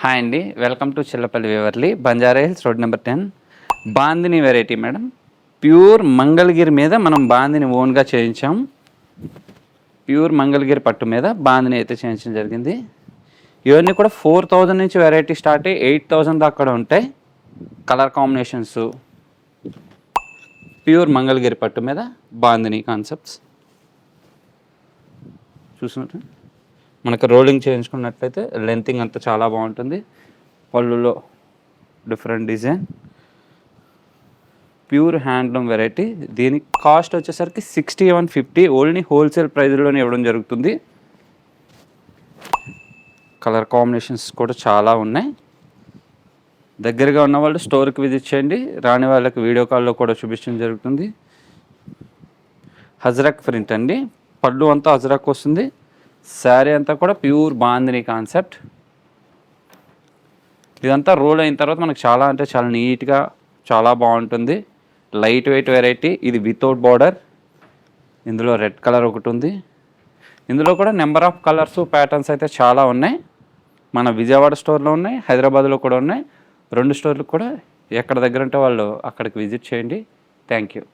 Hi అండి, welcome to Chillapalli Waverly, Banjara Hills, road number 10. Bandhani variety madam. Pure Mangalagiri మీద మనం బాందిని ఓన్గా చేయించాం. ప్యూర్ మంగళగిరి పట్టు మీద బాందిని అయితే చేయించడం జరిగింది. ఇవన్నీ కూడా 4000 నుంచి వెరైటీ స్టార్ట్ అయ్యి 8000 దాకా కూడా ఉంటాయి. కలర్ కాంబినేషన్స్ ప్యూర్ మంగళగిరి పట్టు మీద బాందిని కాన్సెప్ట్స్ చూసినట్టు మనకు రోలింగ్ చేయించుకున్నట్లయితే లెంతింగ్ అంతా చాలా బాగుంటుంది. పళ్ళులో different design, pure handloom variety. దీని కాస్ట్ వచ్చేసరికి 6150 ఓన్లీ హోల్సేల్ ప్రైజ్లోనే ఇవ్వడం జరుగుతుంది. కలర్ కాంబినేషన్స్ కూడా చాలా ఉన్నాయి. దగ్గరగా ఉన్న వాళ్ళు స్టోర్కి విజిట్ చేయండి, రాని వాళ్ళకి వీడియో కాల్లో కూడా చూపించడం జరుగుతుంది. హజరక్ ప్రింట్ అండి, పళ్ళు అంతా హజరక్ వస్తుంది. శారీ అంతా కూడా ప్యూర్ బాందిని కాన్సెప్ట్. ఇదంతా రోల్ అయిన తర్వాత మనకు చాలా అంటే చాలా నీట్గా చాలా బాగుంటుంది. Light weight variety. ఇది వితౌట్ బార్డర్. ఇందులో రెడ్ కలర్ ఒకటి ఉంది. ఇందులో కూడా నెంబర్ ఆఫ్ కలర్స్ ప్యాటర్న్స్ అయితే చాలా ఉన్నాయి. మన విజయవాడ స్టోర్లో ఉన్నాయి, హైదరాబాద్లో కూడా ఉన్నాయి. 2 స్టోర్లకు కూడా ఎక్కడ దగ్గర ఉంటే వాళ్ళు అక్కడికి విజిట్ చేయండి. Thank you.